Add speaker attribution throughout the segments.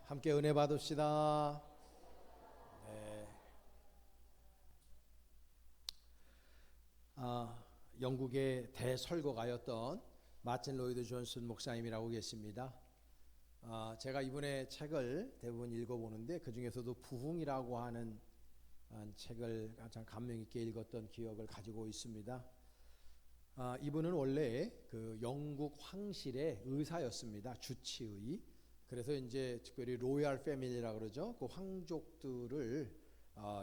Speaker 1: 함께 은혜 받읍시다. 네. 영국의 대설교가였던 마틴 로이드 존슨 목사님이라고 계십니다. 제가 이분의 책을 대부분 읽어보는데 그 중에서도 부흥이라고 하는 책을 가장 감명 있게 읽었던 기억을 가지고 있습니다. 이분은 원래 그 영국 황실의 의사였습니다. 주치의. 그래서 이제 특별히 로얄 패밀리라고 그러죠. 그 황족들을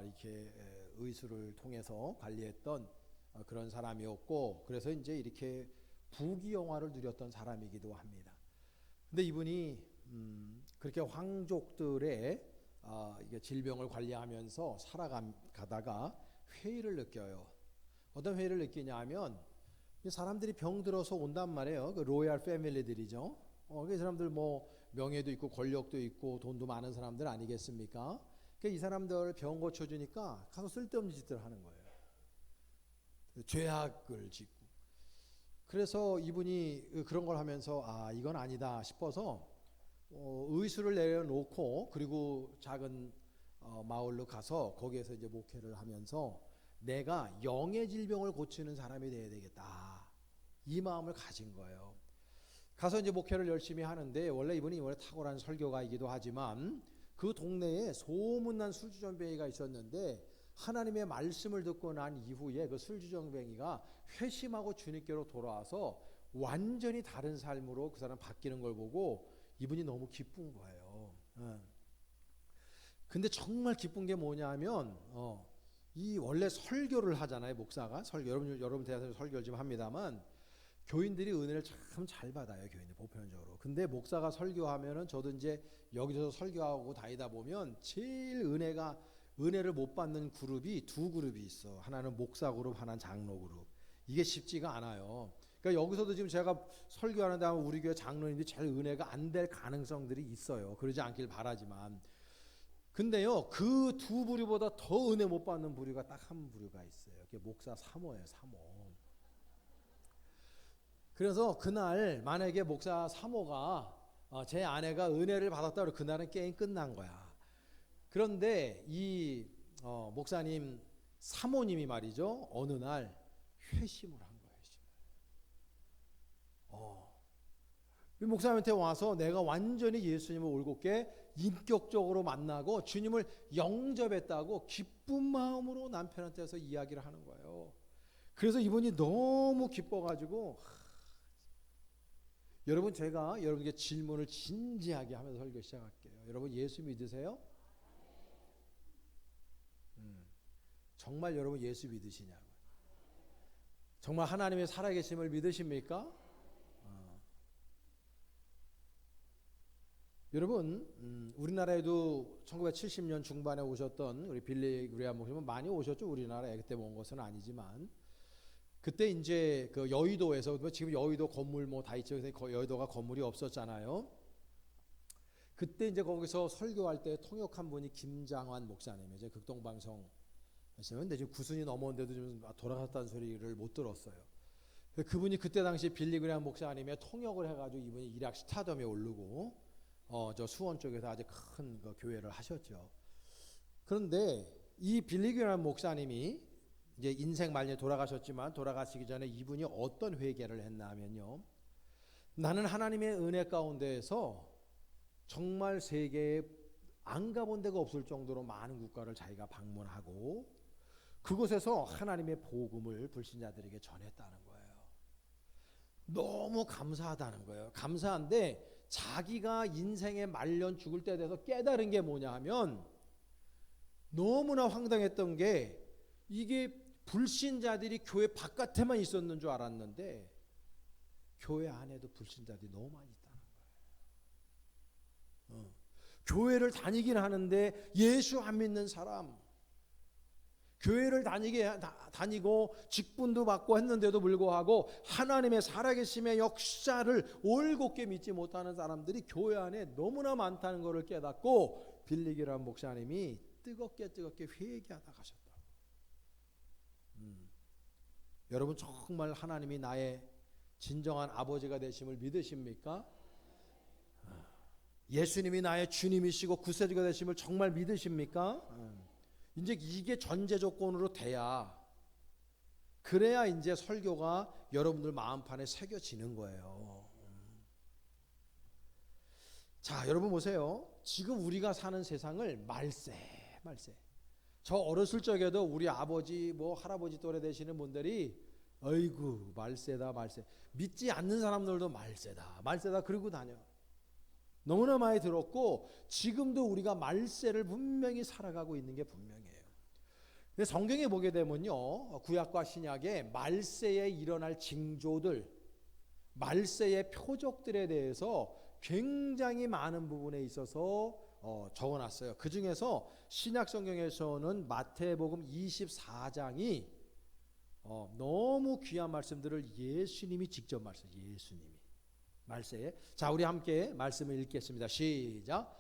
Speaker 1: 이렇게 의술을 통해서 관리했던 그런 사람이었고, 그래서 이제 이렇게 부귀영화를 누렸던 사람이기도 합니다. 근데 이분이 그렇게 황족들의 이게 질병을 관리하면서 살아가다가 회의를 느껴요. 어떤 회의를 느끼냐면 사람들이 병들어서 온단 말이에요. 그 로얄 패밀리들이죠. 그 사람들 뭐 명예도 있고 권력도 있고 돈도 많은 사람들 아니겠습니까? 그러니까 이 사람들 병 고쳐주니까 가서 쓸데없는 짓을 하는 거예요. 죄악을 짓고. 그래서 이분이 그런 걸 하면서 이건 아니다 싶어서 의술을 내려놓고 그리고 작은 마을로 가서 거기에서 이제 목회를 하면서 내가 영의 질병을 고치는 사람이 돼야 되겠다, 이 마음을 가진 거예요. 가서 이제 목회를 열심히 하는데 원래 이분이 탁월한 설교가이기도 하지만 그 동네에 소문난 술주정뱅이가 있었는데 하나님의 말씀을 듣고 난 이후에 그 술주정뱅이가 회심하고 주님께로 돌아와서 완전히 다른 삶으로 그 사람 바뀌는 걸 보고 이분이 너무 기쁜 거예요. 근데 정말 기쁜 게 뭐냐면 이 원래 설교를 하잖아요. 목사가 여러분 대해서 설교를 좀 합니다만 교인들이 은혜를 참 잘 받아요. 교인들 보편적으로. 근데 목사가 설교하면은 저도 이제 여기저기서 설교하고 다니다 보면 제일 은혜를 못 받는 그룹이 두 그룹이 있어. 하나는 목사 그룹, 하나는 장로 그룹. 이게 쉽지가 않아요. 그러니까 여기서도 지금 제가 설교하는데 아마 우리 교회 장로님들이 제일 은혜가 안 될 가능성들이 있어요. 그러지 않길 바라지만. 근데요, 그 두 부류보다 더 은혜 못 받는 부류가 딱 한 부류가 있어요. 그게 목사 3호예요, 3호. 그래서 그날 만약에 목사 3호가 제 아내가 은혜를 받았다 그러면 그날은 게임 끝난 거야. 그런데 이 목사님 3호님이 말이죠, 어느 날 회심을 한 거예요. 이 목사님한테 와서 내가 완전히 예수님을 올곧게 인격적으로 만나고 주님을 영접했다고 기쁜 마음으로 남편한테서 이야기를 하는 거예요. 그래서 이분이 너무 기뻐가지고 여러분, 제가 여러분에게 질문을 진지하게 하면서 설교 시작할게요. 여러분 예수 믿으세요? 정말 여러분 예수 믿으시냐고요? 정말 하나님의 살아계심을 믿으십니까? 여러분, 우리나라에도 1970년 중반에 오셨던 우리 빌리 그레이엄 목사님은 많이 오셨죠. 우리나라에 그때 온 것은 아니지만 그때 이제 그 여의도에서, 지금 여의도 건물 뭐 다 있죠. 여의도가 건물이 없었잖아요. 그때 이제 거기서 설교할 때 통역한 분이 김장환 목사님이죠. 극동방송. 근데 지금 9순이 넘었는데도 좀 돌아갔다는 소리를 못 들었어요. 그분이 그때 당시 빌리 그레이엄 목사님의 통역을 해가지고 이분이 일약 스타덤에 오르고 저 수원 쪽에서 아주 큰 그 교회를 하셨죠. 그런데 이 빌리 그레이엄 목사님이 이제 인생 말년에 돌아가셨지만 돌아가시기 전에 이분이 어떤 회개를 했나 하면요, 나는 하나님의 은혜 가운데에서 정말 세계에 안 가본 데가 없을 정도로 많은 국가를 자기가 방문하고 그곳에서 하나님의 복음을 불신자들에게 전했다는 거예요. 너무 감사하다는 거예요. 감사한데 자기가 인생의 말년 죽을 때 돼서 깨달은 게 뭐냐 하면 너무나 황당했던 게 이게 불신자들이 교회 바깥에만 있었는 줄 알았는데 교회 안에도 불신자들이 너무 많이 있다는 거예요. 교회를 다니긴 하는데 예수 안 믿는 사람, 교회를 다니고 직분도 받고 했는데도 불구하고 하나님의 살아계심의 역사를 올곧게 믿지 못하는 사람들이 교회 안에 너무나 많다는 것을 깨닫고 빌리 그레이엄 목사님이 뜨겁게 회개하다 가셨다. 여러분 정말 하나님이 나의 진정한 아버지가 되심을 믿으십니까? 예수님이 나의 주님이시고 구세주가 되심을 정말 믿으십니까? 이제 이게 전제 조건으로 돼야, 그래야 이제 설교가 여러분들 마음판에 새겨지는 거예요. 자, 여러분 보세요. 지금 우리가 사는 세상을 말세. 저 어렸을 적에도 우리 아버지 할아버지 또래 되시는 분들이 어이구 말세다. 믿지 않는 사람들도 말세다 그러고 다녀. 너무나 많이 들었고 지금도 우리가 말세를 분명히 살아가고 있는 게 분명해요. 근데 성경에 보게 되면요, 구약과 신약에 말세에 일어날 징조들, 말세의 표적들에 대해서 굉장히 많은 부분에 있어서 적어놨어요. 그 중에서 신약 성경에서는 마태복음 24장이 너무 귀한 말씀들을 예수님이 직접 예수님이 말세에. 자, 우리 함께 말씀을 읽겠습니다. 시작.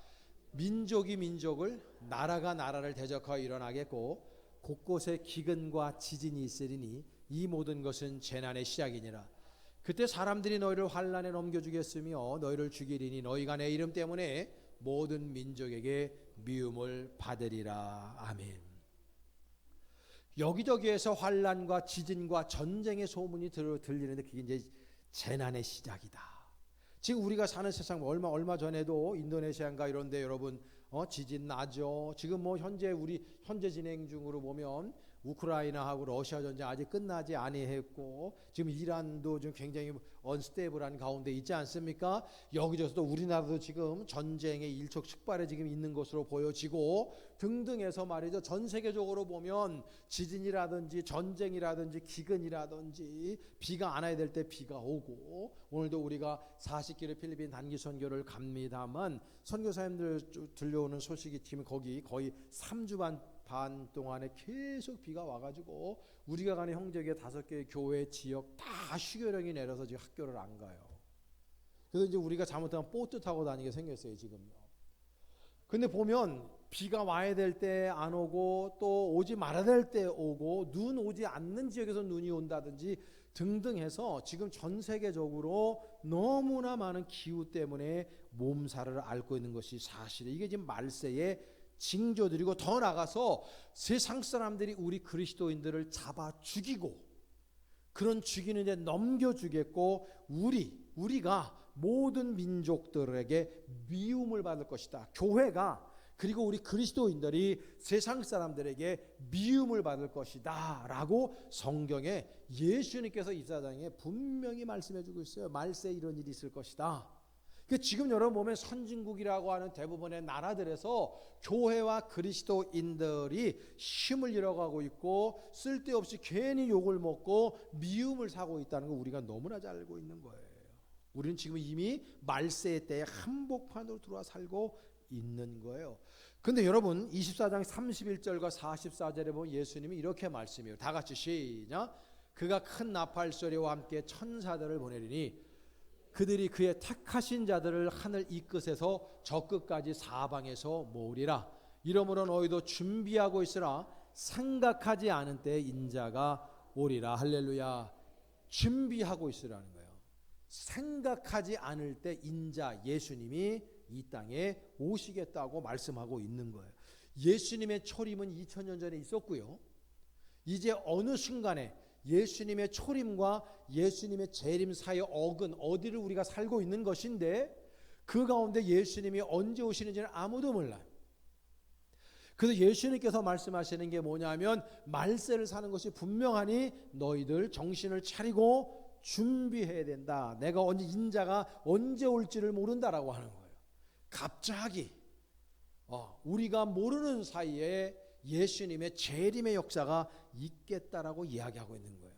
Speaker 1: 민족이 민족을, 나라가 나라를 대적하여 일어나겠고 곳곳에 기근과 지진이 있으리니 이 모든 것은 재난의 시작이니라. 그때 사람들이 너희를 환난에 넘겨주겠으며 너희를 죽이리니 너희가 내 이름 때문에 모든 민족에게 미움을 받으리라. 아멘. 여기저기에서 환난과 지진과 전쟁의 소문이 들리는데 그게 이제 재난의 시작이다. 지금 우리가 사는 세상 얼마 전에도 인도네시아인가 이런데 여러분 지진 나죠. 지금 현재 진행 중으로 보면 우크라이나하고 러시아 전쟁 아직 끝나지 아니했고 지금 이란도 좀 굉장히 언스테이블한 가운데 있지 않습니까? 여기저기서도 우리나라도 지금 전쟁의 일촉즉발에 지금 있는 것으로 보여지고 등등해서 말이죠. 전 세계적으로 보면 지진이라든지 전쟁이라든지 기근이라든지 비가 안 와야 될 때 비가 오고, 오늘도 우리가 40km 필리핀 단기 선교를 갑니다만 선교사님들 들려오는 소식이 지금 거기 거의 3주 반 동안에 계속 비가 와가지고 우리가 가는 형제계 5개의 교회 지역 다 휴교령이 내려서 지금 학교를 안 가요. 그래서 이제 우리가 잘못하면 보트 타고 다니게 생겼어요 지금요. 근데 보면 비가 와야 될 때 안 오고 또 오지 말아야 될 때 오고 눈 오지 않는 지역에서 눈이 온다든지 등등 해서 지금 전 세계적으로 너무나 많은 기후 때문에 몸살을 앓고 있는 것이 사실이에요. 이게 지금 말세의 징조들이고, 더 나가서 세상 사람들이 우리 그리스도인들을 잡아 죽이고 그런 죽이는 데 넘겨주겠고 우리가 모든 민족들에게 미움을 받을 것이다. 교회가 그리고 우리 그리스도인들이 세상 사람들에게 미움을 받을 것이다 라고 성경에 예수님께서 이사장에 분명히 말씀해 주고 있어요. 말세에 이런 일이 있을 것이다. 지금 여러분 보면 선진국이라고 하는 대부분의 나라들에서 교회와 그리스도인들이 힘을 잃어가고 있고 쓸데없이 괜히 욕을 먹고 미움을 사고 있다는 거 우리가 너무나 잘 알고 있는 거예요. 우리는 지금 이미 말세의 때에 한복판으로 들어와 살고 있는 거예요. 근데 여러분 24장 31절과 44절에 보면 예수님이 이렇게 말씀해요. 다 같이 시작. 그가 큰 나팔 소리와 함께 천사들을 보내리니 그들이 그의 택하신 자들을 하늘 이 끝에서 저 끝까지 사방에서 모으리라. 이러므로 너희도 준비하고 있으라. 생각하지 않은 때에 인자가 오리라. 할렐루야. 준비하고 있으라는 거예요. 생각하지 않을 때 인자 예수님이 이 땅에 오시겠다고 말씀하고 있는 거예요. 예수님의 초림은 2000년 전에 있었고요. 이제 어느 순간에 예수님의 초림과 예수님의 재림 사이의 어디를 우리가 살고 있는 것인데 그 가운데 예수님이 언제 오시는지는 아무도 몰라요. 그래서 예수님께서 말씀하시는 게 뭐냐면 말세를 사는 것이 분명하니 너희들 정신을 차리고 준비해야 된다. 내가 인자가 언제 올지를 모른다라고 하는 거예요. 갑자기 우리가 모르는 사이에 예수님의 재림의 역사가 있겠다라고 이야기하고 있는 거예요.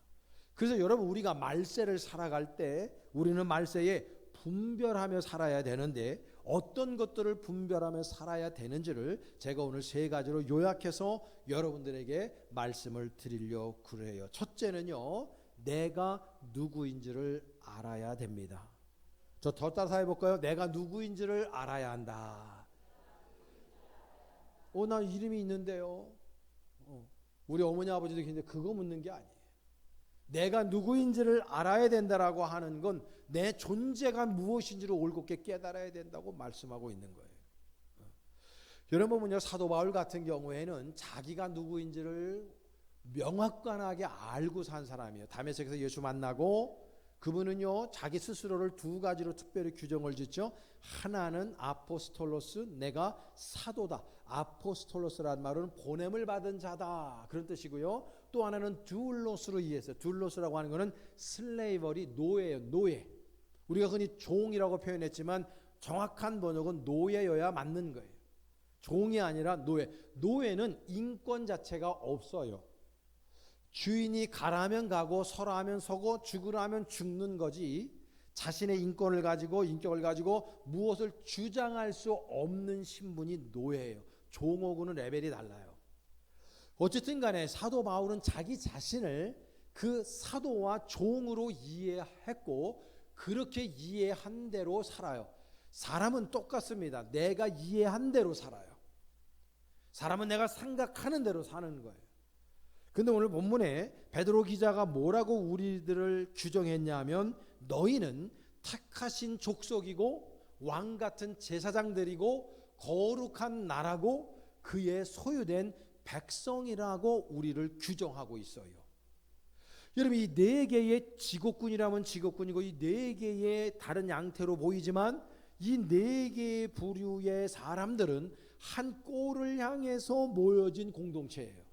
Speaker 1: 그래서 여러분 우리가 말세를 살아갈 때 우리는 말세에 분별하며 살아야 되는데 어떤 것들을 분별하며 살아야 되는지를 제가 오늘 3가지로 요약해서 여러분들에게 말씀을 드리려고 그래요. 첫째는요, 내가 누구인지를 알아야 됩니다. 저 더 따라서 해볼까요? 내가 누구인지를 알아야 한다. 나 이름이 있는데요. 우리 어머니 아버지도 근데 그거 묻는 게 아니에요. 내가 누구인지를 알아야 된다라고 하는 건 내 존재가 무엇인지를 올곧게 깨달아야 된다고 말씀하고 있는 거예요. 여러분 보면요, 사도 바울 같은 경우에는 자기가 누구인지를 명확하게 알고 산 사람이에요. 다메섹에서 예수 만나고 그분은요 자기 스스로를 두 가지로 특별히 규정을 짓죠. 하나는 아포스톨로스, 내가 사도다. 아포스톨로스라는 말은 보냄을 받은 자다 그런 뜻이고요. 또 하나는 듀울로스로 이해했어요. 듀울로스라고 하는 것은 슬레이버리, 노예예요. 노예. 우리가 흔히 종이라고 표현했지만 정확한 번역은 노예여야 맞는 거예요. 종이 아니라 노예. 노예는 인권 자체가 없어요. 주인이 가라면 가고 서라면 서고 죽으라면 죽는 거지, 자신의 인권을 가지고 인격을 가지고 무엇을 주장할 수 없는 신분이 노예예요. 종하고는 레벨이 달라요. 어쨌든 간에 사도 바울은 자기 자신을 그 사도와 종으로 이해했고 그렇게 이해한 대로 살아요. 사람은 똑같습니다. 내가 이해한 대로 살아요. 사람은 내가 생각하는 대로 사는 거예요. 근데 오늘 본문에 베드로 기자가 뭐라고 우리들을 규정했냐면, 너희는 택하신 족속이고 왕 같은 제사장들이고 거룩한 나라고 그의 소유된 백성이라고 우리를 규정하고 있어요. 여러분, 이 네 개의 직업군이라면 직업군이고 이 네 개의 다른 양태로 보이지만 이 네 개의 부류의 사람들은 한 꼴을 향해서 모여진 공동체예요.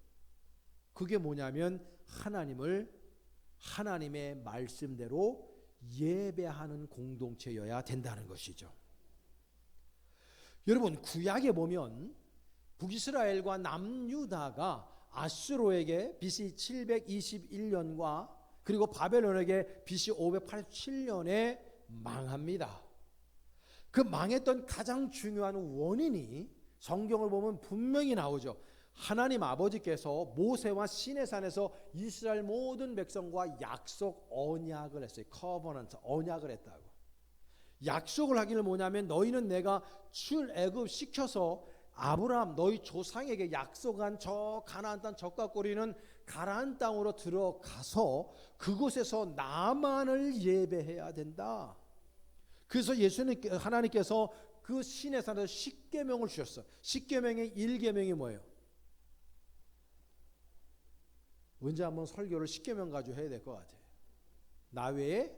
Speaker 1: 그게 뭐냐면 하나님을 하나님의 말씀대로 예배하는 공동체여야 된다는 것이죠. 여러분, 구약에 보면 북이스라엘과 남유다가 아수르에게 BC 721년과 그리고 바벨론에게 BC 587년에 망합니다. 그 망했던 가장 중요한 원인이 성경을 보면 분명히 나오죠. 하나님 아버지께서 모세와 시내산에서 이스라엘 모든 백성과 약속 언약을 했어요. 커버넌트, 언약을 했다고. 약속을 하기를 뭐냐면, 너희는 내가 출애굽 시켜서 아브라함 너희 조상에게 약속한 저 가나안 땅 적과 꼬리는 가나안 땅으로 들어가서 그곳에서 나만을 예배해야 된다. 그래서 하나님께서 그 시내산에서 십계명을 주셨어. 십계명의 1계명이 뭐예요? 언제 한번 설교를 십계명 가지고 해야 될 것 같아요. 나 외에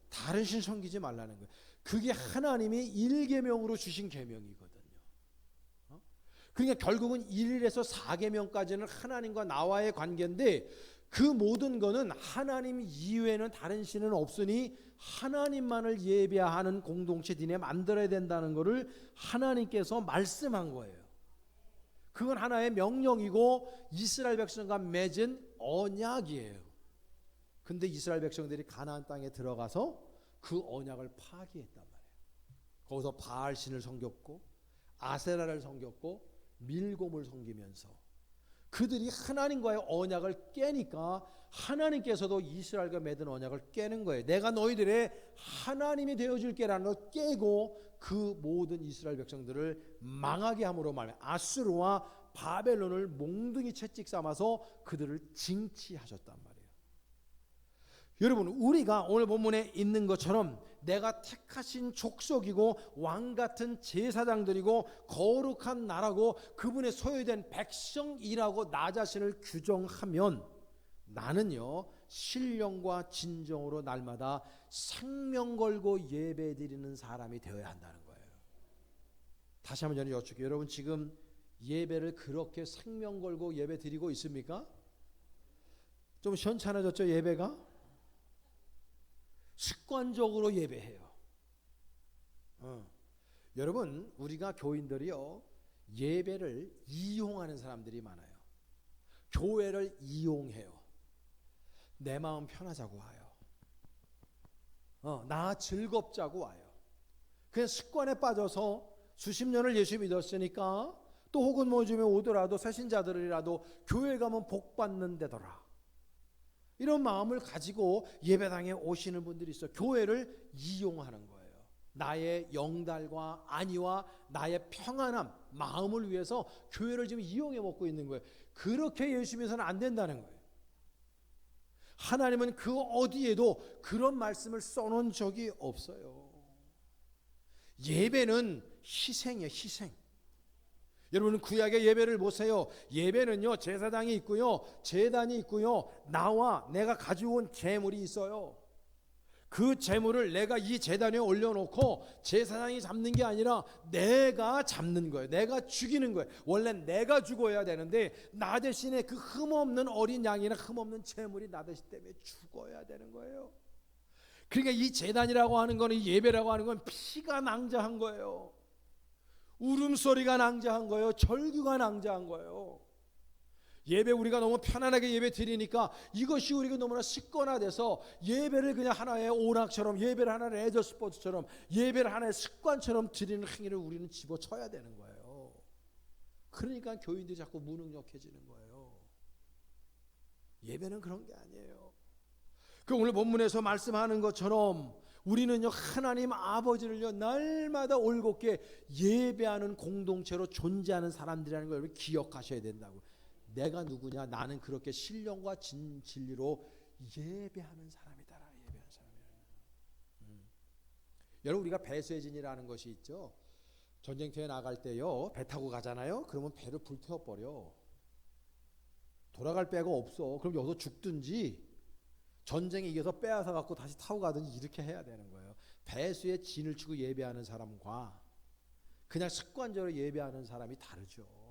Speaker 1: 다른 신 섬기지 말라는 거예요. 그게 하나님이 1계명으로 주신 계명이거든요. 그러니까 결국은 1에서 4계명까지는 하나님과 나와의 관계인데, 그 모든 거는 하나님 이외에는 다른 신은 없으니 하나님만을 예배하는 공동체 니네 만들어야 된다는 것을 하나님께서 말씀한 거예요. 그건 하나의 명령이고 이스라엘 백성과 맺은 언약이에요. 근데 이스라엘 백성들이 가나안 땅에 들어가서 그 언약을 파기했단 말이에요. 거기서 바알신을 섬겼고 아세라를 섬겼고 밀곰을 섬기면서 그들이 하나님과의 언약을 깨니까 하나님께서도 이스라엘과 맺은 언약을 깨는 거예요. 내가 너희들의 하나님이 되어줄게라는 걸 깨고 그 모든 이스라엘 백성들을 망하게 함으로 말해 아수르와 바벨론을 몽둥이 채찍 삼아서 그들을 징치하셨단 말이에요. 여러분, 우리가 오늘 본문에 있는 것처럼 내가 택하신 족속이고 왕 같은 제사장들이고 거룩한 나라고 그분의 소유된 백성이라고 나 자신을 규정하면 나는요 신령과 진정으로 날마다 생명 걸고 예배 드리는 사람이 되어야 한다는 거예요. 다시 한번 저는 여쭙게요. 여러분, 지금 예배를 그렇게 생명 걸고 예배 드리고 있습니까? 좀 시원찮아졌죠, 예배가? 습관적으로 예배해요. 여러분, 우리가 교인들이요 예배를 이용하는 사람들이 많아요. 교회를 이용해요. 내 마음 편하자고 와요. 나 즐겁자고 와요. 그냥 습관에 빠져서 수십 년을 예수 믿었으니까 또 혹은 뭐 요즘에 오더라도 새신자들이라도 교회 가면 복 받는 데더라, 이런 마음을 가지고 예배당에 오시는 분들이 있어요. 교회를 이용하는 거예요. 나의 영달과 안위와 나의 평안함, 마음을 위해서 교회를 지금 이용해 먹고 있는 거예요. 그렇게 예수 믿어서는 안 된다는 거예요. 하나님은 그 어디에도 그런 말씀을 써놓은 적이 없어요. 예배는 희생이에요. 희생. 여러분은 구약의 예배를 보세요. 예배는요, 제사장이 있고요, 제단이 있고요, 나와 내가 가지고 온 제물이 있어요. 그 제물을 내가 이 제단에 올려놓고 제사장이 잡는 게 아니라 내가 잡는 거예요. 내가 죽이는 거예요. 원래 내가 죽어야 되는데 나 대신에 그 흠없는 어린 양이나 흠없는 제물이 나 대신 때문에 죽어야 되는 거예요. 그러니까 이 제단이라고 하는 거는, 이 예배라고 하는 건 피가 낭자한 거예요. 울음소리가 낭자한 거예요. 절규가 낭자한 거예요. 예배 우리가 너무 편안하게 예배 드리니까 이것이 우리가 너무나 습관화돼서 예배를 그냥 하나의 오락처럼, 예배를 하나의 레저 스포츠처럼, 예배를 하나의 습관처럼 드리는 행위를 우리는 집어쳐야 되는 거예요. 그러니까 교인들이 자꾸 무능력해지는 거예요. 예배는 그런 게 아니에요. 그 오늘 본문에서 말씀하는 것처럼 우리는요, 하나님 아버지를요, 날마다 올곧게 예배하는 공동체로 존재하는 사람들이라는 걸 여러분 기억하셔야 된다고. 내가 누구냐? 나는 그렇게 신령과 진리로 예배하는 사람이다. 예배하는 사람이다. 여러분, 우리가 배수의 진이라는 것이 있죠. 전쟁터에 나갈 때요, 배 타고 가잖아요. 그러면 배를 불태워버려. 돌아갈 배가 없어. 그럼 여기서 죽든지 전쟁에 이겨서 빼앗아 갖고 다시 타고 가든지 이렇게 해야 되는 거예요. 배수의 진을 치고 예배하는 사람과 그냥 습관적으로 예배하는 사람이 다르죠.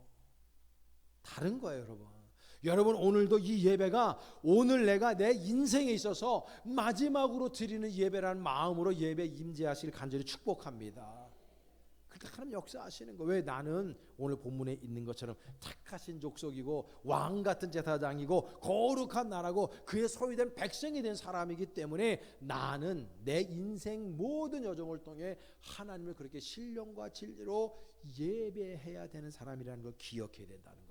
Speaker 1: 다른 거예요, 여러분. 여러분, 오늘도 이 예배가 오늘 내가 내 인생에 있어서 마지막으로 드리는 예배라는 마음으로 예배 임재하시길 간절히 축복합니다. 그러니까 하나님 역사하시는 거. 왜? 나는 오늘 본문에 있는 것처럼 택하신 족속이고 왕 같은 제사장이고 거룩한 나라고 그의 소유된 백성이 된 사람이기 때문에 나는 내 인생 모든 여정을 통해 하나님을 그렇게 신령과 진리로 예배해야 되는 사람이라는 걸 기억해야 된다는 거죠.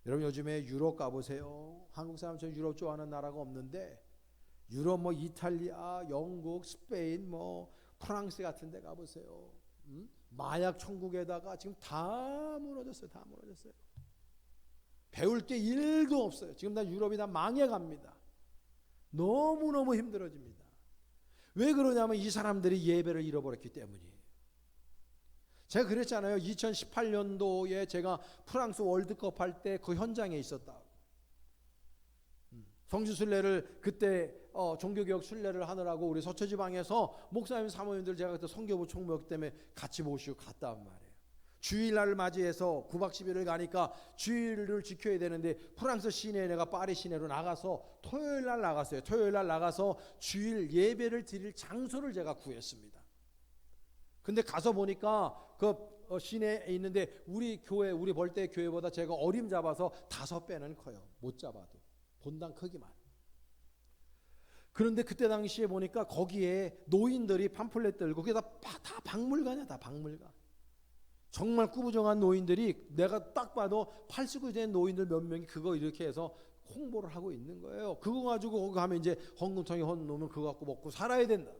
Speaker 1: 여러분, 요즘에 유럽 가보세요. 한국 사람처럼 유럽 좋아하는 나라가 없는데 유럽 뭐 이탈리아, 영국, 스페인, 뭐 프랑스 같은 데 가보세요. 마약 천국에다가 지금 다 무너졌어요. 다 무너졌어요. 배울 게 1도 없어요. 지금 다 유럽이 다 망해갑니다. 너무너무 힘들어집니다. 왜 그러냐면 이 사람들이 예배를 잃어버렸기 때문이에요. 제가 그랬잖아요. 2018년도에 제가 프랑스 월드컵 할 때 그 현장에 있었다. 성지순례를 그때 종교개혁 순례를 하느라고 우리 서초지방에서 목사님 사모님들 제가 그때 선교부 총무였기 때문에 같이 모시고 갔다 온 말이에요. 주일날을 맞이해서 9박 10일을 가니까 주일을 지켜야 되는데 프랑스 시내에 내가 파리 시내로 나가서 토요일날 나갔어요. 토요일날 나가서 주일 예배를 드릴 장소를 제가 구했습니다. 근데 가서 보니까 그 시내에 있는데 우리 교회, 우리 벌떼 교회보다 제가 어림잡아서 5배는 커요. 못 잡아도. 본당 크기만. 그런데 그때 당시에 보니까 거기에 노인들이 팜플렛 들고 그게 다 박물관이야. 다 박물관. 정말 꾸부정한 노인들이 내가 딱 봐도 80이 된 노인들 몇 명이 그거 이렇게 해서 홍보를 하고 있는 거예요. 그거 가지고 거기 가면 이제 헌금통에 헌놓으면 그거 갖고 먹고 살아야 된다.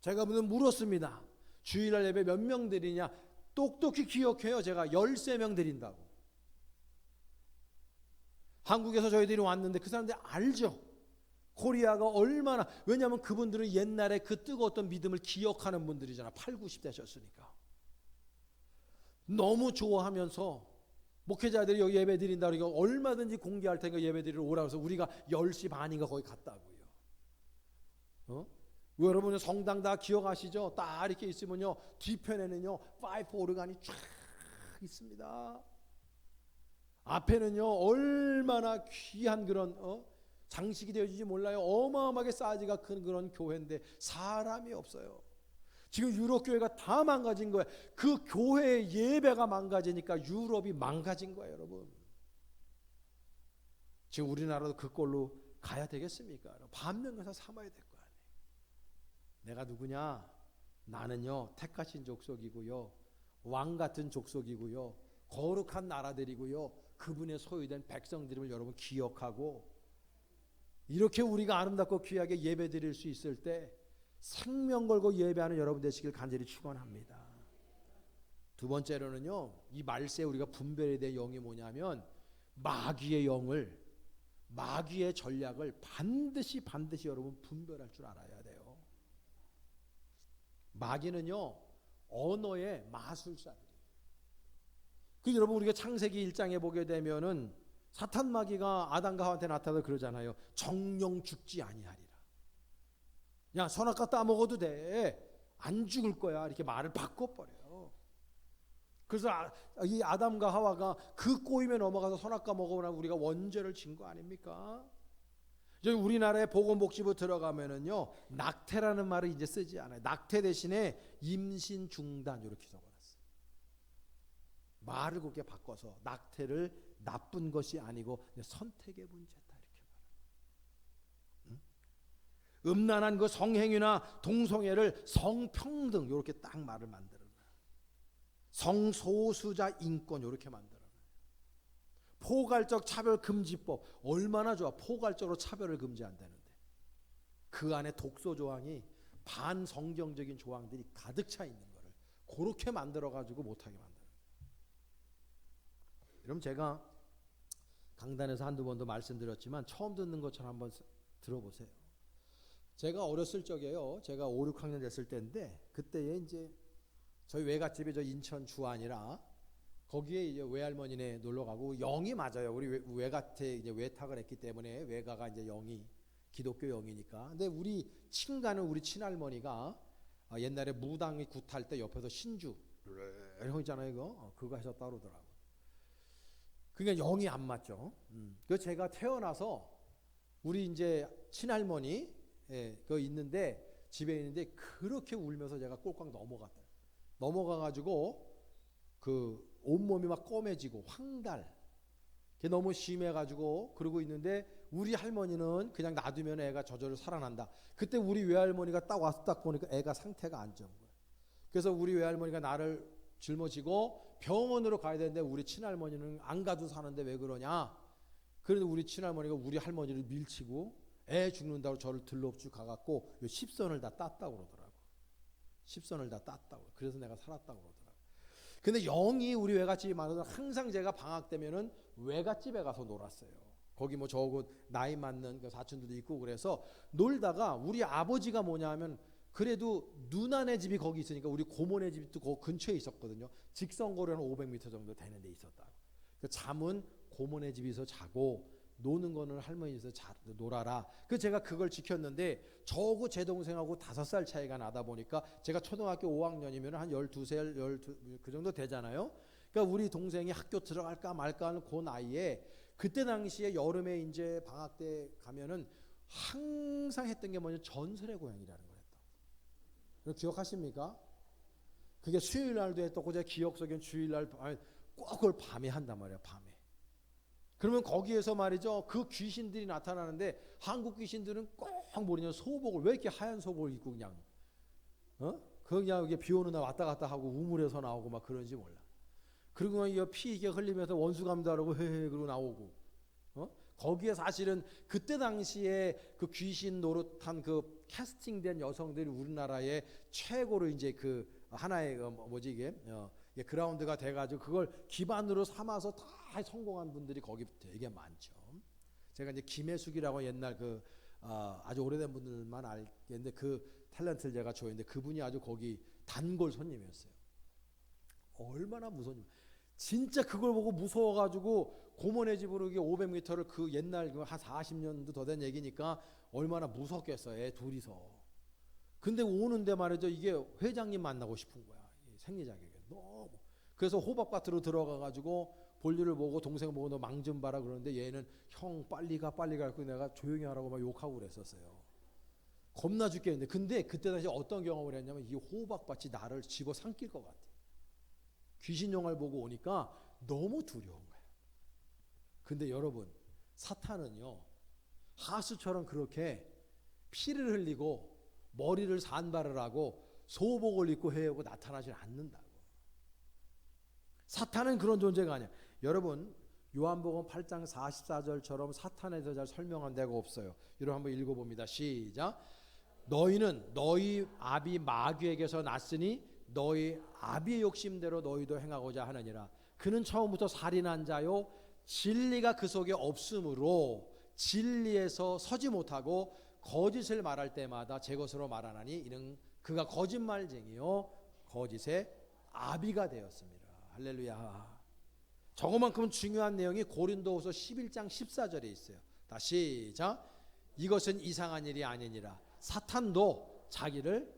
Speaker 1: 제가 물었습니다. 주일날 예배 몇 명 드리냐? 똑똑히 기억해요. 제가 13명 드린다고. 한국에서 저희들이 왔는데 그 사람들 알죠? 코리아가 얼마나, 왜냐하면 그분들은 옛날에 그 뜨거웠던 믿음을 기억하는 분들이잖아. 8, 90대셨으니까. 너무 좋아하면서 목회자들이 여기 예배 드린다 그러니까 얼마든지 공개할 테니까 예배 드리러 오라고 해서 우리가 10시 반인가 거기 갔다고요. 여러분은 성당 다 기억하시죠? 딱 이렇게 있으면요, 뒤편에는요 파이프 오르간이 쫙 있습니다. 앞에는요 얼마나 귀한 그런 장식이 되어지지 몰라요. 어마어마하게 사이즈가 큰 그런 교회인데 사람이 없어요. 지금 유럽 교회가 다 망가진 거예요. 그 교회의 예배가 망가지니까 유럽이 망가진 거예요, 여러분. 지금 우리나라도 그 꼴로 가야 되겠습니까? 반면교사 삼아야 될 거 아니에요. 내가 누구냐? 나는요 택하신 족속이고요, 왕 같은 족속이고요, 거룩한 나라들이고요, 그분의 소유된 백성들임을 여러분 기억하고 이렇게 우리가 아름답고 귀하게 예배 드릴 수 있을 때 생명 걸고 예배하는 여러분 되시길 간절히 축원합니다. 두 번째로는요, 이 말세에 우리가 분별해야 될 영이 뭐냐면 마귀의 영을 마귀의 전략을 반드시 여러분 분별할 줄 알아야 돼요. 마귀는요, 언어의 마술사들이에요. 그 여러분 우리가 창세기 1장에 보게 되면은 사탄 마귀가 아담과 하와한테 나타나서 그러잖아요. 정령 죽지 아니하리라. 야, 선악과 따먹어도 돼. 안 죽을 거야. 이렇게 말을 바꿔버려요. 그래서 이 아담과 하와가 그 꼬임에 넘어가서 선악과 먹어보면 우리가 원죄를 진 거 아닙니까? 저희 우리나라에 보건복지부 들어가면은요, 낙태라는 말을 이제 쓰지 않아요. 낙태 대신에 임신 중단 이렇게 적어놨어요. 말을 그렇게 바꿔서 낙태를 나쁜 것이 아니고 선택의 문제다 이렇게 말해요. 음란한 그 성행위나 동성애를 성평등 이렇게 딱 말을 만들어놔요. 성소수자 인권 이렇게 만들어놔요. 포괄적 차별금지법 얼마나 좋아. 포괄적으로 차별을 금지한다는데 그 안에 독소 조항이 반성경적인 조항들이 가득 차 있는 거를 그렇게 만들어가지고 못하게 만들어요. 그럼 제가 강단에서 한두 번도 말씀드렸지만 처음 듣는 것처럼 한번 들어보세요. 제가 어렸을 적에요. 제가 5, 6학년 됐을 때인데 그때에 이제 저희 외갓집이 저 인천 주안이라 거기에 이제 외할머니네 놀러 가고 영이 맞아요. 우리 외갓에 이제 외탁을 했기 때문에 외가가 이제 영이 기독교 영이니까. 근데 우리 친가는 우리 친할머니가 옛날에 무당이 굿할 때 옆에서 신주 형 있잖아요. 그거 하셨다 그러더라고. 그러니까 영이 안 맞죠. 그래서 제가 태어나서 우리 이제 친할머니 그 있는데 집에 있는데 그렇게 울면서 제가 꼴깍 넘어가가지고 그 온몸이 막 검해지고 황달 그게 너무 심해가지고 그러고 있는데 우리 할머니는 그냥 놔두면 애가 저절로 살아난다. 그때 우리 외할머니가 딱 와서 딱 보니까 애가 상태가 안 좋은 거예요. 그래서 우리 외할머니가 나를 짊어지고 병원으로 가야 되는데 우리 친할머니는 안 가도 사는데 왜 그러냐. 그런데 우리 친할머니가 우리 할머니를 밀치고 애 죽는다고 저를 들러쭉 가갖고 10선을 다 땄다고 그러더라고. 10선을 다 땄다고. 그래서 내가 살았다고 그러더라고. 근데 영이 우리 외갓집이 많아서 항상 제가 방학 때면은 외갓집에 가서 놀았어요. 거기 뭐 저거 나이 맞는 그 사촌들도 있고 그래서 놀다가 우리 아버지가 뭐냐면 그래도 누나네 집이 거기 있으니까 우리 고모네 집도 그 근처에 있었거든요. 직선거리는 500m 정도 되는 데 있었다고. 잠은 고모네 집에서 자고 노는 거는 할머니 집에서 놀아라. 그래서 제가 그걸 지켰는데 저하고 제 동생하고 5살 차이가 나다 보니까 제가 초등학교 5학년이면 한 12살, 12 그 정도 되잖아요. 그러니까 우리 동생이 학교 들어갈까 말까 하는 그 나이에 그때 당시에 여름에 이제 방학 때 가면은 항상 했던 게 뭐냐 전설의 고향이라는 걸 했다. 기억하십니까? 그게 수요일 날도 했고 제가 기억 속엔 주일날 꼭 그걸 밤에 한단 말이야. 밤에. 그러면 거기에서 말이죠. 그 귀신들이 나타나는데 한국 귀신들은 꼭 뭐냐 소복을 왜 이렇게 하얀 소복을 입고 그냥 그냥 이게 비 오는 날 왔다 갔다 하고 우물에서 나오고 막 그런지 몰라. 그리고 피 이게 흘리면서 원수 감다라고 헤헤 그러고 나오고 거기에 사실은 그때 당시에 그 귀신 노릇한 그 캐스팅된 여성들이 우리나라의 최고로 이제 그 하나의 뭐지 이게 그라운드가 돼가지고 그걸 기반으로 삼아서 다 성공한 분들이 거기 되게 많죠. 제가 이제 김혜숙이라고 옛날 그 아주 오래된 분들만 알겠는데 그 탤런트를 제가 좋아했는데 그분이 아주 거기 단골 손님이었어요. 얼마나 무서운 진짜 그걸 보고 무서워가지고 고모네 집으로 500m를 그 옛날 한 40년도 더 된 얘기니까 얼마나 무섭겠어요. 애 둘이서. 근데 오는데 말이죠. 이게 회장님 만나고 싶은 거야. 생리자격에 너무. 그래서 호박밭으로 들어가가지고 볼일을 보고 동생 보고 너 망 좀 봐라 그러는데 얘는 형 빨리 가 내가 조용히 하라고 막 욕하고 그랬었어요. 겁나 죽겠는데 근데 그때 당시 어떤 경험을 했냐면 이 호박밭이 나를 집어삼킬 것 같아. 귀신 영화를 보고 오니까 너무 두려운 거야. 근데 여러분 사탄은요 하수처럼 그렇게 피를 흘리고 머리를 산발을 하고 소복을 입고 해오고 나타나지 않는다고. 사탄은 그런 존재가 아니야. 여러분 요한복음 8장 44절처럼 사탄에 대해서 잘 설명한 데가 없어요. 이걸 한번 읽어봅니다. 시작. 너희는 너희 아비 마귀에게서 났으니 너희 아비의 욕심대로 너희도 행하고자 하느니라. 그는 처음부터 살인한 자요 진리가 그 속에 없으므로 진리에서 서지 못하고 거짓을 말할 때마다 제 것으로 말하나니 이는 그가 거짓말쟁이요 거짓의 아비가 되었습니다. 할렐루야. 저거만큼 중요한 내용이 고린도후서 11장 14절에 있어요. 다시 시작. 이것은 이상한 일이 아니니라. 사탄도 자기를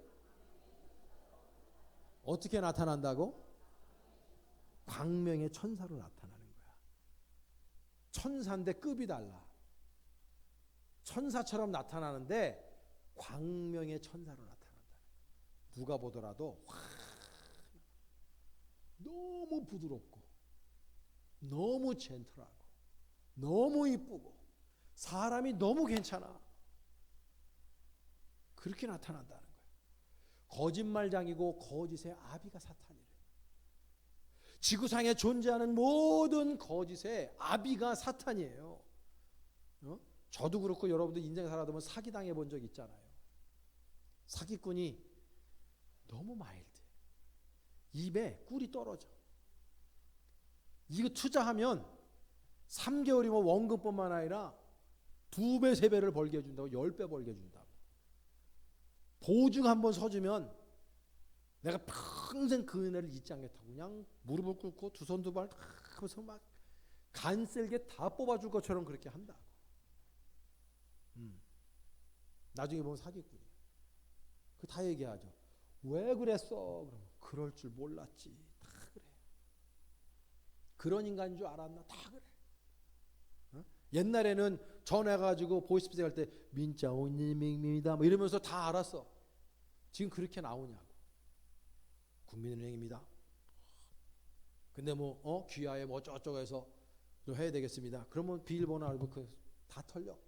Speaker 1: 어떻게 나타난다고? 광명의 천사로 나타나는 거야. 천사인데 급이 달라. 천사처럼 나타나는데 광명의 천사로 나타난다. 누가 보더라도 너무 부드럽고 너무 젠틀하고 너무 이쁘고 사람이 너무 괜찮아. 그렇게 나타난다는 거예요. 거짓말장이고 거짓의 아비가 사탄이래. 지구상에 존재하는 모든 거짓의 아비가 사탄이에요. 저도 그렇고 여러분들 인생 살아다 보면 사기당해 본 적 있잖아요. 사기꾼이 너무 마일드. 입에 꿀이 떨어져. 이거 투자하면 3개월이면 원금뿐만 아니라 2배, 3배를 벌게 해준다고, 10배 벌게 해준다고. 보증 한번 서주면 내가 평생 그 은혜를 잊지 않겠다고 그냥 무릎을 꿇고 두 손 두 발 하면서 막 간셀게 다 뽑아줄 것처럼 그렇게 한다고. 나중에 보면 사기꾼이에요. 그 다 얘기하죠. 왜 그랬어? 그러면 그럴 줄 몰랐지. 다 그래. 그런 인간인 줄 알았나? 다 그래. 옛날에는 전화해가지고 보이스피싱 할 때 민자오님입니다 뭐 이러면서 다 알았어. 지금 그렇게 나오냐고. 국민은행입니다. 근데 뭐 귀하에 뭐 어쩌고저쩌고 해서 좀 해야 되겠습니다. 그러면 비밀번호 알고 다 털려.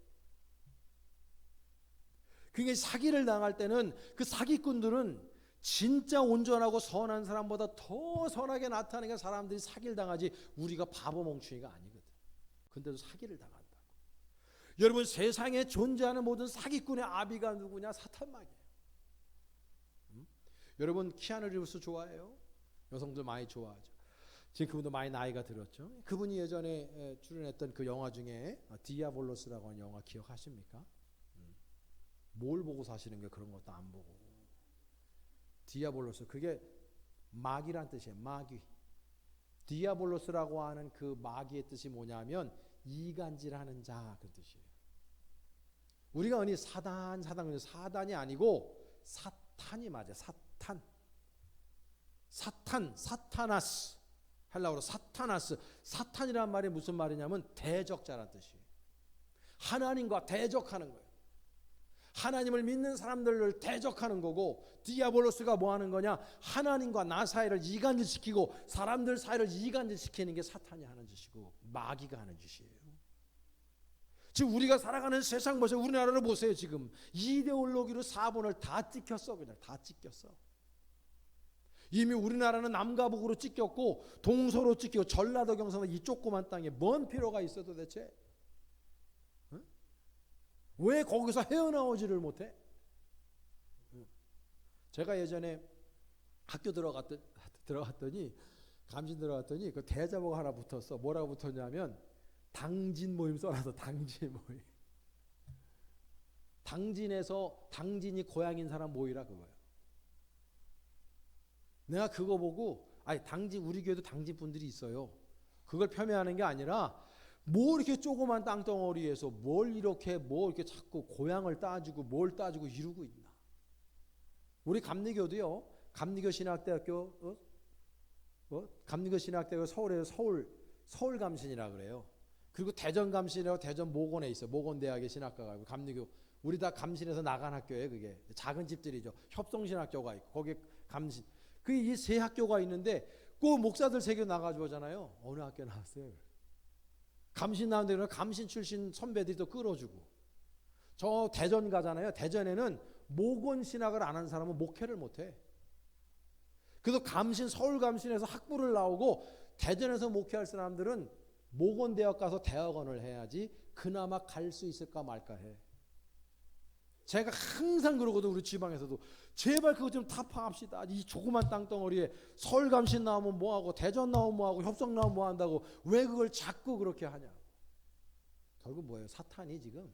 Speaker 1: 그러니까 사기를 당할 때는 그 사기꾼들은 진짜 온전하고 선한 사람보다 더 선하게 나타나니까 사람들이 사기를 당하지 우리가 바보 멍충이가 아니거든. 근데도 사기를 당한다고. 여러분 세상에 존재하는 모든 사기꾼의 아비가 누구냐? 사탄마귀예요. 여러분 키아누 리브스 좋아해요? 여성들 많이 좋아하죠. 지금 그분도 많이 나이가 들었죠. 그분이 예전에 출연했던 그 영화 중에 디아볼로스라고 하는 영화 기억하십니까? 뭘 보고 사시는 게 그런 것도 안 보고. 디아볼로스 그게 마귀란 뜻이에요. 마귀. 디아볼로스라고 하는 그 마귀의 뜻이 뭐냐면 이간질하는 자 그 뜻이에요. 우리가 흔히 사단이 아니고 사탄이 맞아요. 사타나스 헬라어로 사타나스. 사탄이란 말이 무슨 말이냐면 대적자란 뜻이에요. 하나님과 대적하는 거예요. 하나님을 믿는 사람들을 대적하는 거고, 디아볼로스가 뭐 하는 거냐? 하나님과 나 사이를 이간질시키고 사람들 사이를 이간질시키는 게 사탄이 하는 짓이고 마귀가 하는 짓이에요. 지금 우리가 살아가는 세상 보세요. 우리나라를 보세요. 지금 이데올로기로 사본을 다 찍혔어. 그냥 다 찍혔어. 이미 우리나라는 남과 북으로 찍혔고 동서로 찍히고 전라도 경상도 이 조그만 땅에 뭔 필요가 있어 도대체? 왜 거기서 헤어나오지를 못해? 제가 예전에 학교 들어갔더니 감신 들어갔더니 그 대자보가 하나 붙었어. 뭐라고 붙었냐면 당진 모임 써놔서 당진 모임. 당진에서 당진이 고향인 사람 모이라 그거예요. 내가 그거 보고 당진 우리 교회도 당진 분들이 있어요. 그걸 폄훼하는 게 아니라 뭐 이렇게 조그만 땅덩어리에서 뭘 이렇게 자꾸 고향을 따지고 뭘 따지고 이루고 있나. 우리 감리교도요. 감리교 신학대학교 감리교 신학대학교 서울에서 서울 감신이라 그래요. 그리고 대전 감신이라고 대전 모건에 있어요. 모건대학의 신학과가 있고 감리교 우리 다 감신에서 나간 학교예요. 그게 작은 집들이죠. 협성신학교가 있고 거기 감신. 그 이 세 학교가 있는데 그 목사들 세 개 나가지고 오잖아요. 어느 학교 나왔어요? 감신 나오는데 감신 출신 선배들이 또 끌어주고. 저 대전 가잖아요. 대전에는 모건 신학을 안 한 사람은 목회를 못해. 그래서 서울 감신에서 학부를 나오고 대전에서 목회할 사람들은 모건대학 가서 대학원을 해야지 그나마 갈 수 있을까 말까 해. 제가 항상 그러거든. 우리 지방에서도 제발 그거 좀 타파합시다. 이 조그만 땅덩어리에 서울 감신 나오면 뭐하고 대전 나오면 뭐하고 협성 나오면 뭐한다고 왜 그걸 자꾸 그렇게 하냐. 결국 뭐예요? 사탄이 지금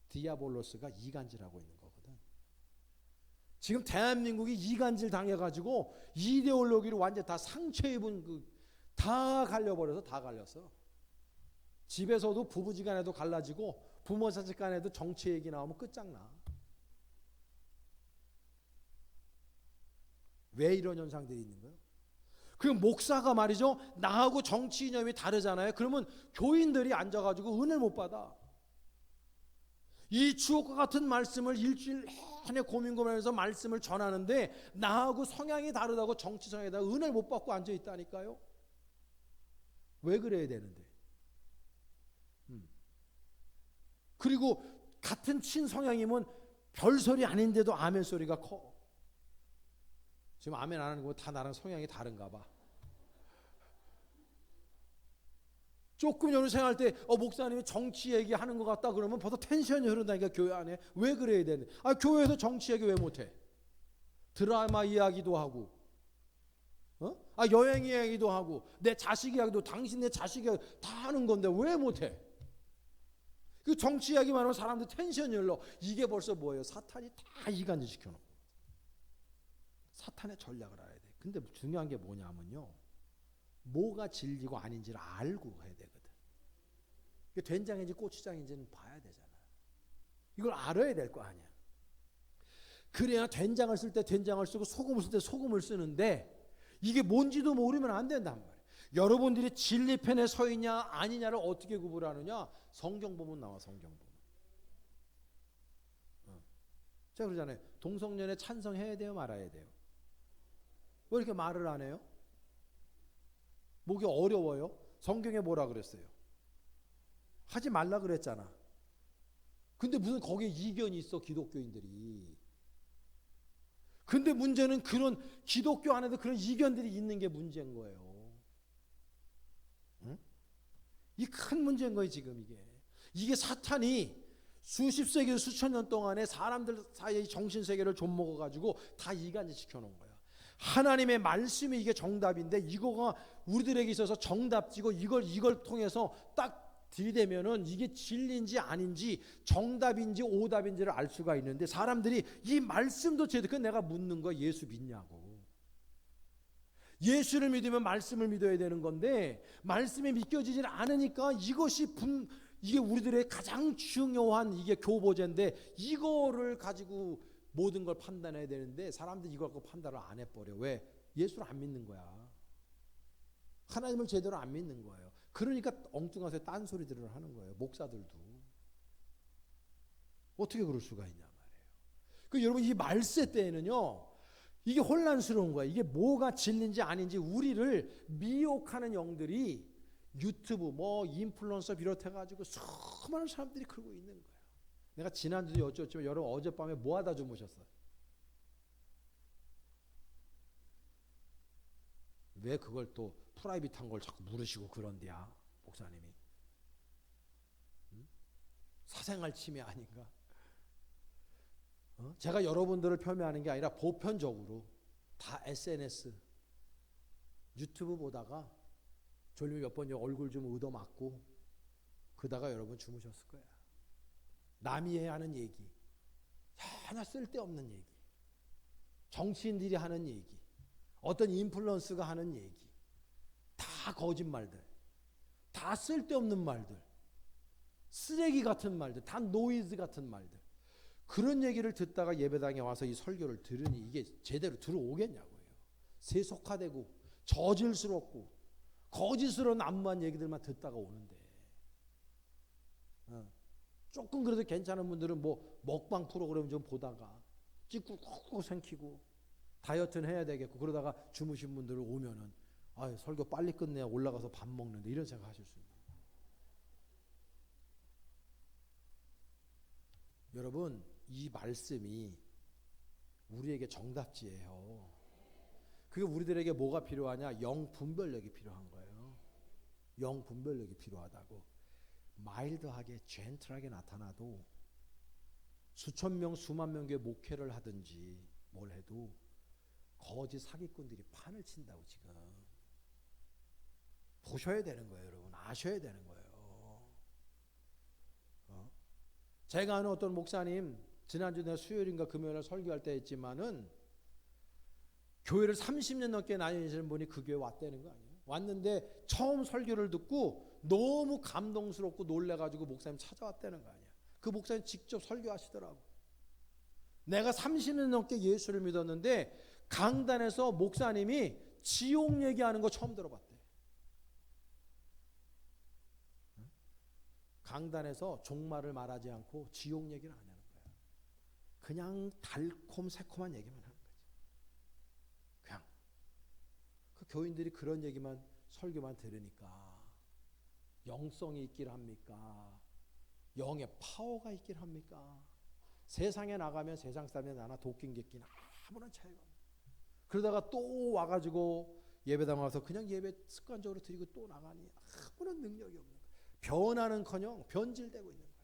Speaker 1: 디아볼로스가 이간질하고 있는 거거든. 지금 대한민국이 이간질 당해가지고 이데올로기를 완전 다 상처 입은 다 갈려버려서 다 갈렸어. 집에서도 부부지간에도 갈라지고 부모 자식간에도 정치 얘기 나오면 끝장나. 왜 이런 현상들이 있는 거예요? 그 목사가 말이죠, 나하고 정치 이념이 다르잖아요. 그러면 교인들이 앉아가지고 은혜를 못 받아. 이 주옥과 같은 말씀을 일주일 내내 고민하면서 말씀을 전하는데 나하고 성향이 다르다고 정치 성향에다 은혜를 못 받고 앉아 있다니까요. 왜 그래야 되는데? 그리고 같은 친성향이면 별소리 아닌데도 아멘 소리가 커. 지금 아멘 안 하는 거 다 나랑 성향이 다른가 봐. 조금 여러분 생각할 때 목사님이 정치 얘기하는 것 같다 그러면 벌써 텐션이 흐른다니까 교회 안에. 왜 그래야 되는데? 교회에서 정치 얘기 왜 못해? 드라마 이야기도 하고 여행 이야기도 하고 내 자식 이야기도 당신 내 자식 이야기 다 하는 건데 왜 못해? 그 정치 이야기만 하면 사람들 텐션이 흘러. 이게 벌써 뭐예요? 사탄이 다 이간질 시켜놓은 거예요. 사탄의 전략을 알아야 돼. 근데 중요한 게 뭐냐면요, 뭐가 진리고 아닌지를 알고 해야 되거든. 된장인지 고추장인지는 봐야 되잖아. 이걸 알아야 될 거 아니야. 그래야 된장을 쓸 때 된장을 쓰고 소금을 쓸 때 소금을 쓰는데 이게 뭔지도 모르면 안 된단 말이야. 여러분들이 진리 편에 서 있냐 아니냐를 어떻게 구분하느냐? 성경 보면 나와. 성경 보면. 제가 그러잖아요. 동성연애 찬성해야 돼요, 말아야 돼요? 왜 이렇게 말을 안 해요? 뭐게 어려워요? 성경에 뭐라 그랬어요? 하지 말라 그랬잖아. 근데 무슨 거기에 이견이 있어, 기독교인들이. 근데 문제는 그런 기독교 안에도 그런 이견들이 있는 게 문제인 거예요. 응? 이 큰 문제인 거예요, 지금 이게. 이게 사탄이 수십 세기, 수천 년 동안에 사람들 사이의 정신세계를 좀먹어가지고 다 이간질 시켜놓은 거야. 하나님의 말씀이 이게 정답인데 이거가 우리들에게 있어서 정답지고 이걸 통해서 딱 들이대면은 이게 진리인지 아닌지 정답인지 오답인지를 알 수가 있는데 사람들이 이 말씀도 제대로, 그건 내가 묻는 거야. 예수 믿냐고. 예수를 믿으면 말씀을 믿어야 되는 건데 말씀이 믿겨지질 않으니까 이게 우리들의 가장 중요한 이게 교보제인데 이거를 가지고 모든 걸 판단해야 되는데 사람들이 이걸 갖고 판단을 안 해버려. 왜? 예수를 안 믿는 거야. 하나님을 제대로 안 믿는 거예요. 그러니까 엉뚱한 딴소리들을 하는 거예요. 목사들도. 어떻게 그럴 수가 있냐 말이에요. 여러분 이 말세 때에는요, 이게 혼란스러운 거야. 이게 뭐가 진리인지 아닌지 우리를 미혹하는 영들이 유튜브 인플루언서 비롯해가지고 수많은 사람들이 그러고 있는 거예요. 내가 지난주도 여쭈었지만 여러분 어젯밤에 뭐 하다 주무셨어요? 왜 그걸 또 프라이빗한 걸 자꾸 물으시고 그런데야, 목사님이. 사생활 침해 아닌가? 제가 여러분들을 폄훼하는 게 아니라 보편적으로 다 SNS, 유튜브 보다가 졸리면 몇 번 얼굴 좀 얻어맞고 그러다가 여러분 주무셨을 거야. 남이 하는 얘기, 하나 쓸데없는 얘기, 정치인들이 하는 얘기, 어떤 인플루언서가 하는 얘기, 다 거짓말들, 다 쓸데없는 말들, 쓰레기 같은 말들, 다 노이즈 같은 말들. 그런 얘기를 듣다가 예배당에 와서 이 설교를 들으니 이게 제대로 들어오겠냐고요. 세속화되고 저질스럽고 거짓스러운 암무한 얘기들만 듣다가 오는데, 조금 그래도 괜찮은 분들은 먹방 프로그램 좀 보다가 찍고 콕콕 생기고 다이어트는 해야 되겠고 그러다가 주무신 분들은 오면은 설교 빨리 끝내야 올라가서 밥 먹는데 이런 생각 하실 수 있는 거예요. 여러분 이 말씀이 우리에게 정답지예요. 그게 우리들에게 뭐가 필요하냐? 영 분별력이 필요한 거예요. 영 분별력이 필요하다고. 마일드하게 젠틀하게 나타나도 수천 명 수만 명의 목회를 하든지 뭘 해도 거짓 사기꾼들이 판을 친다고. 지금 보셔야 되는 거예요. 여러분 아셔야 되는 거예요. 제가 아는 어떤 목사님, 지난주 내가 수요일인가 금요일에 설교할 때 했지만은 교회를 30년 넘게 다니시는 분이 그 교회 왔다는 거 아니에요. 왔는데 처음 설교를 듣고 너무 감동스럽고 놀래가지고 목사님 찾아왔다는 거 아니야. 그 목사님 직접 설교하시더라고. 내가 30년 넘게 예수를 믿었는데 강단에서 목사님이 지옥 얘기하는 거 처음 들어봤대. 강단에서 종말을 말하지 않고 지옥 얘기를 안 하는 거야. 그냥 달콤 새콤한 얘기만 하는 거지. 그냥 그 교인들이 그런 얘기만 설교만 들으니까 영성이 있길 합니까? 영의 파워가 있길 합니까? 세상에 나가면 세상 사람이 나나 도끼 객기는 아무런 차이가 없어요. 그러다가 또 와가지고 예배당 와서 그냥 예배 습관적으로 드리고 또 나가니 아무런 능력이 없는 거예요. 변하는커녕 변질되고 있는 거예요.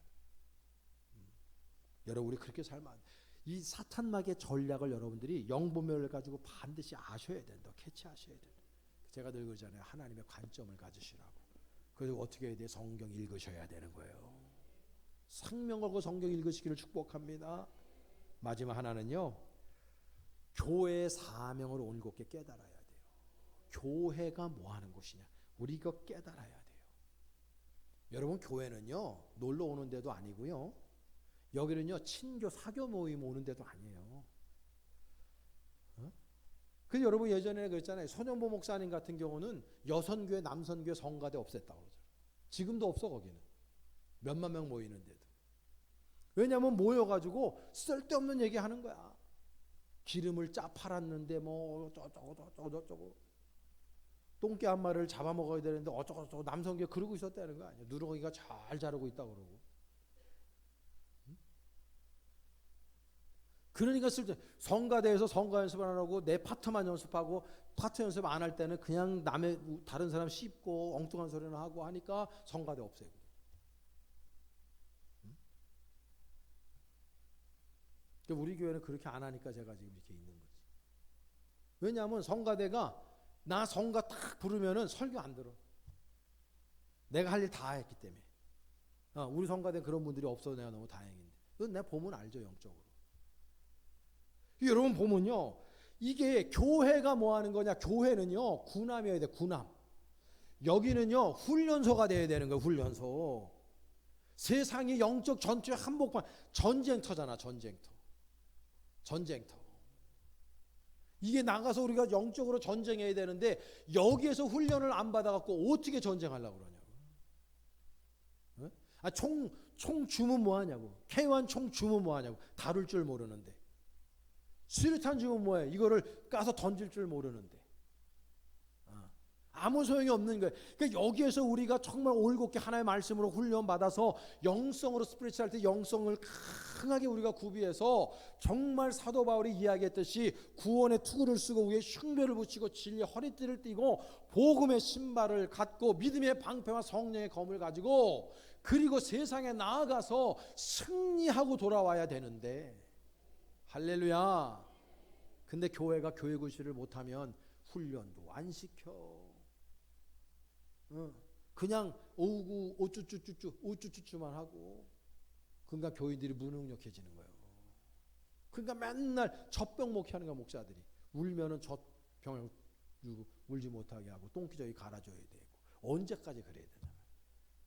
Speaker 1: 여러분 우리 그렇게 살면 안 돼요. 이 사탄막의 전략을 여러분들이 영보멸을 가지고 반드시 아셔야 된다. 캐치하셔야 된다. 제가 늘 그러잖아요. 하나님의 관점을 가지시라고. 그리고 어떻게 해야 돼? 성경 읽으셔야 되는 거예요. 생명 걸고 성경 읽으시기를 축복합니다. 마지막 하나는요. 교회의 사명을 올곧게 깨달아야 돼요. 교회가 뭐 하는 곳이냐? 우리 이거 깨달아야 돼요. 여러분 교회는요. 놀러 오는 데도 아니고요. 여기는요. 친교 사교 모임 오는 데도 아니에요. 그 여러분 예전에 그랬잖아요. 손영보 목사님 같은 경우는 여선교회 남선교회 성가대 없앴다고 그러죠. 지금도 없어 거기는. 몇만 명 모이는데도. 왜냐하면 모여가지고 쓸데없는 얘기하는 거야. 기름을 짜 팔았는데 뭐 어쩌고 똥개 한 마리를 잡아먹어야 되는데 어쩌고 남성교회 그러고 있었다는 거 아니야. 누렁이가 잘 자르고 있다고 그러고. 그러니까 성가대에서 성가 연습을 안 하고 내 파트만 연습하고 파트 연습 안 할 때는 그냥 남의 다른 사람 씹고 엉뚱한 소리나 하고 하니까 성가대 없애고. 우리 교회는 그렇게 안 하니까 제가 지금 이렇게 있는 거지. 왜냐하면 성가대가 나 성가 딱 부르면은 설교 안 들어. 내가 할 일 다 했기 때문에. 우리 성가대 그런 분들이 없어서 내가 너무 다행인데. 그건 내가 보면 알죠 영적으로. 여러분 보면요. 이게 교회가 뭐 하는 거냐. 교회는요. 군함이어야 돼. 군함. 여기는요. 훈련소가 돼야 되는 거예요. 훈련소. 세상이 영적 전투의 한복판. 전쟁터잖아. 전쟁터. 이게 나가서 우리가 영적으로 전쟁해야 되는데 여기에서 훈련을 안 받아갖고 어떻게 전쟁하려고 그러냐고. 총 주면 뭐하냐고. K1 총 주면 뭐하냐고. 다룰 줄 모르는데. 수류탄 주면 뭐해. 이거를 까서 던질 줄 모르는데. 아무 소용이 없는 거예요. 그러니까 여기에서 우리가 정말 올곧게 하나의 말씀으로 훈련받아서 영성으로 스피리추얼 때 영성을 강하게 우리가 구비해서 정말 사도 바울이 이야기했듯이 구원의 투구를 쓰고 위에 흉배를 붙이고 진리의 허리띠를 띠고 복음의 신발을 갖고 믿음의 방패와 성령의 검을 가지고 그리고 세상에 나아가서 승리하고 돌아와야 되는데 할렐루야. 근데 교회가 교회 구실을 못하면 훈련도 안 시켜. 그냥 오구 오쭈쭈쭈만 하고 그러니까 교인들이 무능력해지는 거예요. 그러니까 맨날 젖병 목회하는 거야. 목사들이 울면은 젖병 울지 못하게 하고 똥기저귀 갈아줘야 되고 언제까지 그래야 되잖아요.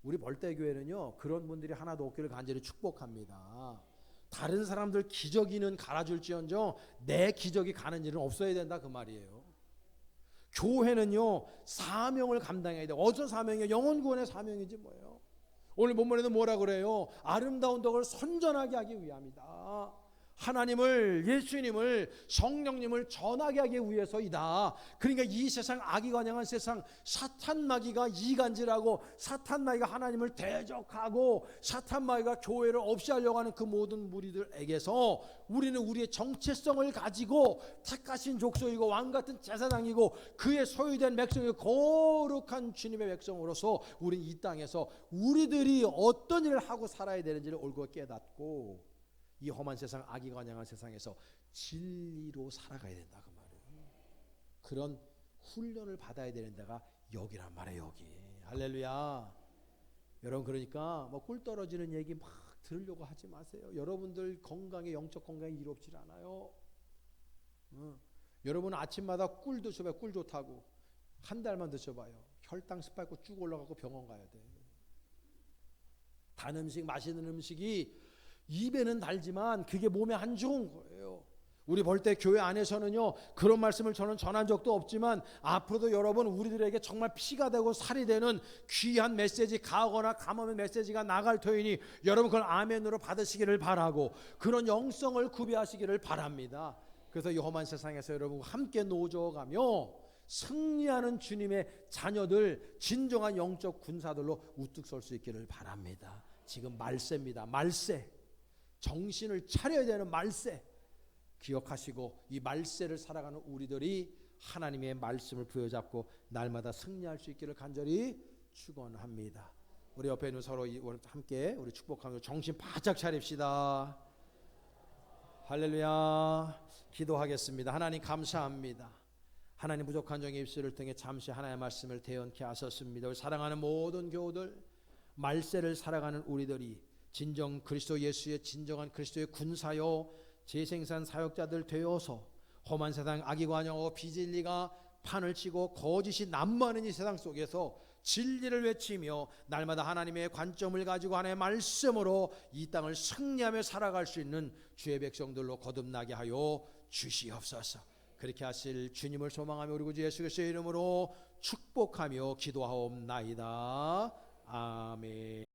Speaker 1: 우리 벌떼교회는요 그런 분들이 하나도 없기를 간절히 축복합니다. 다른 사람들 기저귀는 갈아줄지언정 내 기저귀 가는 일은 없어야 된다 그 말이에요. 교회는요 사명을 감당해야 돼요. 어떤 사명이에요? 영혼 구원의 사명이지 뭐예요. 오늘 본문에도 뭐라 그래요? 아름다운 덕을 선전하게 하기 위함이다. 하나님을 예수님을 성령님을 전하게 하기 위해서이다. 그러니까 이 세상 악이관양한 세상 사탄마귀가 이간질하고 사탄마귀가 하나님을 대적하고 사탄마귀가 교회를 없이 하려고 하는 그 모든 무리들에게서 우리는 우리의 정체성을 가지고 택하신 족속이고 왕같은 제사장이고 그의 소유된 백성이고 거룩한 주님의 백성으로서 우리는 이 땅에서 우리들이 어떤 일을 하고 살아야 되는지를 올곧게 깨닫고 이 험한 세상 악이관양한 세상에서 진리로 살아가야 된다 그 말이에요. 그런 훈련을 받아야 되는 데가 여기란 말이에요. 여기 할렐루야. 여러분 그러니까 뭐 꿀 떨어지는 얘기 막 들으려고 하지 마세요. 여러분들 건강에 영적 건강에 이롭질 않아요. 여러분 아침마다 꿀 드셔봐요. 꿀 좋다고. 한 달만 드셔봐요. 혈당 스파이크 쭉 올라가고 병원 가야 돼. 단 음식, 맛있는 음식이 입에는 달지만 그게 몸에 안 좋은 거예요. 우리 볼 때 교회 안에서는요 그런 말씀을 저는 전한 적도 없지만 앞으로도 여러분 우리들에게 정말 피가 되고 살이 되는 귀한 메시지 가거나 감험의 메시지가 나갈 터이니 여러분 그걸 아멘으로 받으시기를 바라고 그런 영성을 구비하시기를 바랍니다. 그래서 이 험한 세상에서 여러분과 함께 노져가며 승리하는 주님의 자녀들 진정한 영적 군사들로 우뚝 설 수 있기를 바랍니다. 지금 말세입니다. 말세. 정신을 차려야 되는 말세. 기억하시고 이 말세를 살아가는 우리들이 하나님의 말씀을 부여잡고 날마다 승리할 수 있기를 간절히 축원합니다. 우리 옆에 있는 서로 함께 우리 축복하며 정신 바짝 차립시다. 할렐루야. 기도하겠습니다. 하나님 감사합니다. 하나님 부족한 종의 입술을 통해 잠시 하나님의 말씀을 대언케 하셨습니다. 우리 사랑하는 모든 교우들 말세를 살아가는 우리들이 진정 그리스도 예수의 진정한 그리스도의 군사요 재생산 사역자들 되어서 험한 세상 악이 관영하고 비진리가 판을 치고 거짓이 난무하는 이 세상 속에서 진리를 외치며 날마다 하나님의 관점을 가지고 하나님의 말씀으로 이 땅을 승리하며 살아갈 수 있는 주의 백성들로 거듭나게 하여 주시옵소서. 그렇게 하실 주님을 소망하며 우리 구주 예수 그리스도의 이름으로 축복하며 기도하옵나이다. 아멘.